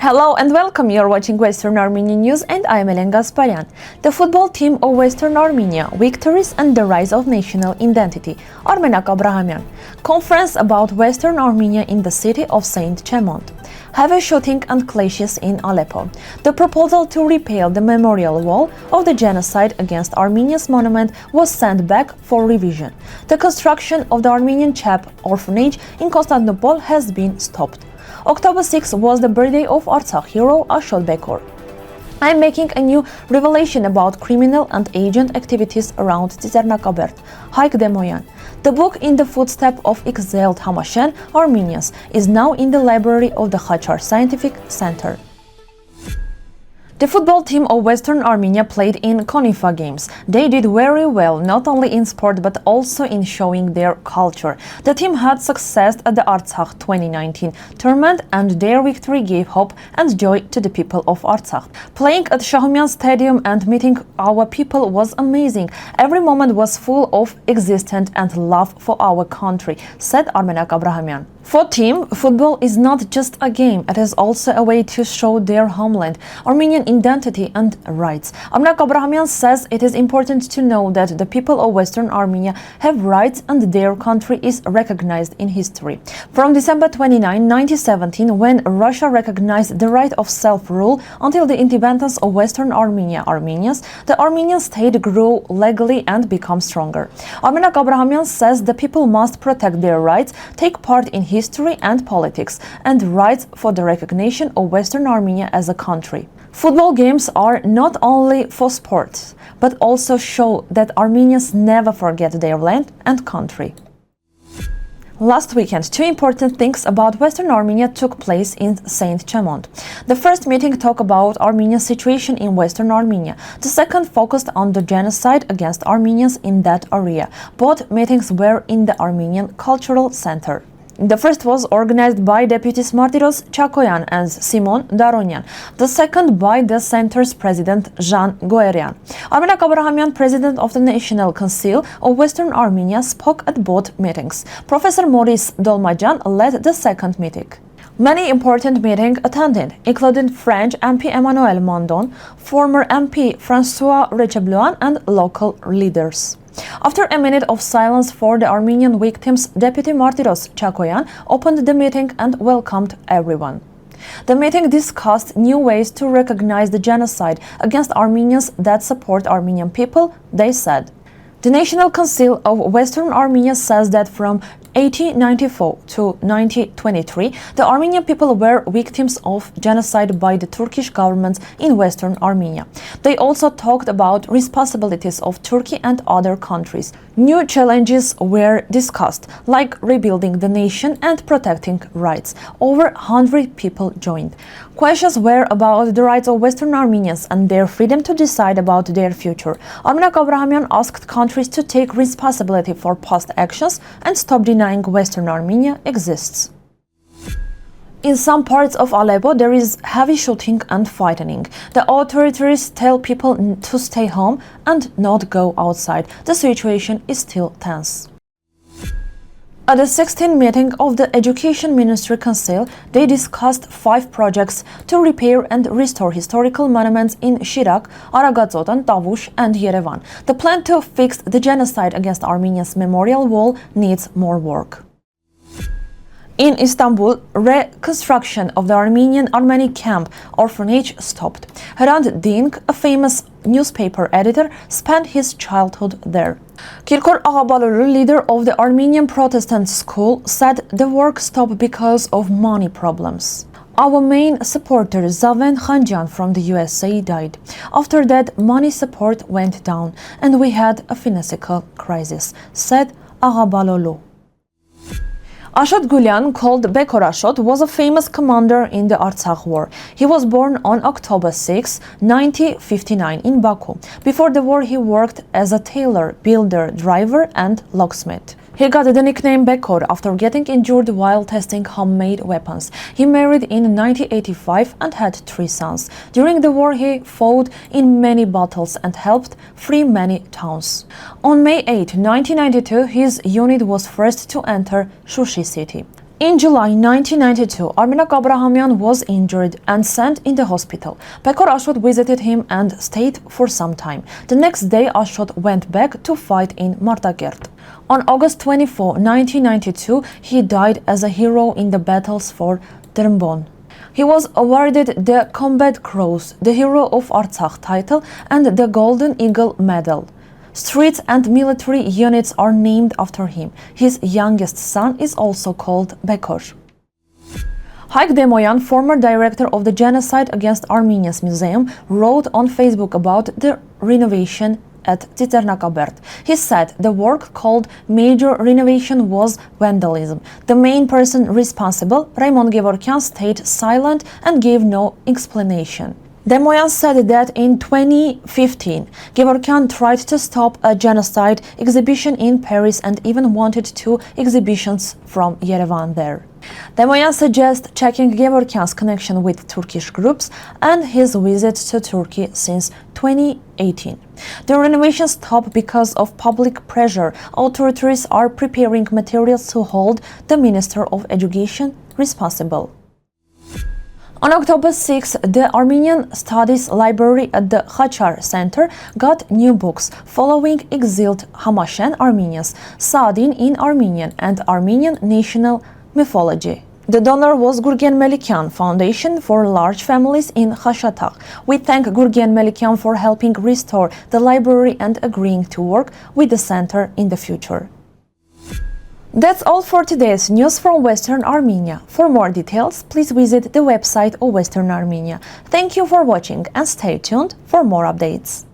Hello and welcome, you're watching Western Armenian News and I'm Gasparian. The football team of Western Armenia, victories and the rise of national identity, Armenak Abrahamyan. Conference about Western Armenia in the city of Saint-Chamond. Heavy shooting and clashes in Aleppo. The proposal to repeal the memorial wall of the genocide against Armenians Monument was sent back for revision. The construction of the Armenian Camp orphanage in Constantinople has been stopped. October 6 was the birthday of Artsakh hero Ashot Bekor. I am making a new revelation about criminal and agent activities around Tsitsernakaberd, Hayk Demoyan. The book In the Footsteps of Exiled Hamshen, Armenians, is now in the library of the Kachar Scientific Center. The football team of Western Armenia played in CONIFA games. They did very well, not only in sport but also in showing their culture. The team had success at the Artsakh 2019 tournament and their victory gave hope and joy to the people of Artsakh. Playing at Shahumyan Stadium and meeting our people was amazing. Every moment was full of existence and love for our country, said Armenak Abrahamyan. For team, football is not just a game, it is also a way to show their homeland, Armenian identity and rights. Armenak Abrahamyan says it is important to know that the people of Western Armenia have rights and their country is recognized in history. From December 29, 1917, when Russia recognized the right of self-rule, until the independence of Western Armenia, Armenians, the Armenian state grew legally and became stronger. Armenak Abrahamyan says the people must protect their rights, take part in history and politics, and rights for the recognition of Western Armenia as a country. Football games are not only for sports, but also show that Armenians never forget their land and country. Last weekend, two important things about Western Armenia took place in Saint-Chamond. The first meeting talked about Armenia's situation in Western Armenia. The second focused on the genocide against Armenians in that area. Both meetings were in the Armenian Cultural Center. The first was organized by deputies Martiros Chakoyan and Simon Daronyan, the second by the center's president Jean Goerian. Armenak Abrahamyan, president of the National Council of Western Armenia, spoke at both meetings. Professor Maurice Dolmajan led the second meeting. Many important meetings attended, including French MP Emmanuel Mandon, former MP François Recebluan, and local leaders. After a minute of silence for the Armenian victims, Deputy Martiros Chakoyan opened the meeting and welcomed everyone. The meeting discussed new ways to recognize the genocide against Armenians that support Armenian people, they said. The National Council of Western Armenia says that from 1894 to 1923, the Armenian people were victims of genocide by the Turkish government in Western Armenia. They also talked about responsibilities of Turkey and other countries. New challenges were discussed, like rebuilding the nation and protecting rights. Over 100 people joined. Questions were about the rights of Western Armenians and their freedom to decide about their future. Armenak Abrahamyan asked countries to take responsibility for past actions and stop denying Western Armenia exists. In some parts of Aleppo, there is heavy shooting and fighting. The authorities tell people to stay home and not go outside. The situation is still tense. At the 16th meeting of the Education Ministry Council, they discussed 5 projects to repair and restore historical monuments in Shirak, Aragazotan, Tavush, and Yerevan. The plan to fix the genocide against Armenians memorial wall needs more work. In Istanbul, reconstruction of the Armenian Camp orphanage stopped. Hrant Dink, a famous newspaper editor, spent his childhood there. Kirkor Aghabaloglu, leader of the Armenian Protestant school, said the work stopped because of money problems. Our main supporter, Zaven Khanjan from the USA, died. After that, money support went down and we had a financial crisis, said Aghabaloglu. Ashot Bekor, called Bekor Ashot, was a famous commander in the Artsakh War. He was born on October 6, 1959 in Baku. Before the war, he worked as a tailor, builder, driver and locksmith. He got the nickname Bekor after getting injured while testing homemade weapons. He married in 1985 and had 3 sons. During the war, he fought in many battles and helped free many towns. On May 8, 1992, his unit was first to enter Shushi city. In July 1992, Armenak Abrahamyan was injured and sent in the hospital. Bekor Ashot visited him and stayed for some time. The next day, Ashot went back to fight in Martagerd. On August 24, 1992, he died as a hero in the battles for Drmbon. He was awarded the Combat Cross, the Hero of Artsakh title, and the Golden Eagle Medal. Streets and military units are named after him. His youngest son is also called Bekor. Hayk Demoyan, former director of the Genocide Against Armenians Museum, wrote on Facebook about the renovation at Tsitsernakaberd. He said the work called major renovation was vandalism. The main person responsible, Raymond Gevorkyan, stayed silent and gave no explanation. Demoyan said that in 2015, Gevorkyan tried to stop a genocide exhibition in Paris and even wanted 2 exhibitions from Yerevan there. Demoyan suggests checking Gevorkyan's connection with Turkish groups and his visit to Turkey since 2018. The renovation stopped because of public pressure. Authorities are preparing materials to hold the Minister of Education responsible. On October 6, the Armenian Studies Library at the Kachar Center got new books following Exiled Hamshen Armenians, Saadin in Armenian, and Armenian national mythology. The donor was Gurgen Melikyan Foundation for Large Families in Ashot. We thank Gurgen Melikyan for helping restore the library and agreeing to work with the center in the future. That's all for today's news from Western Armenia. For more details, please visit the website of Western Armenia. Thank you for watching and stay tuned for more updates.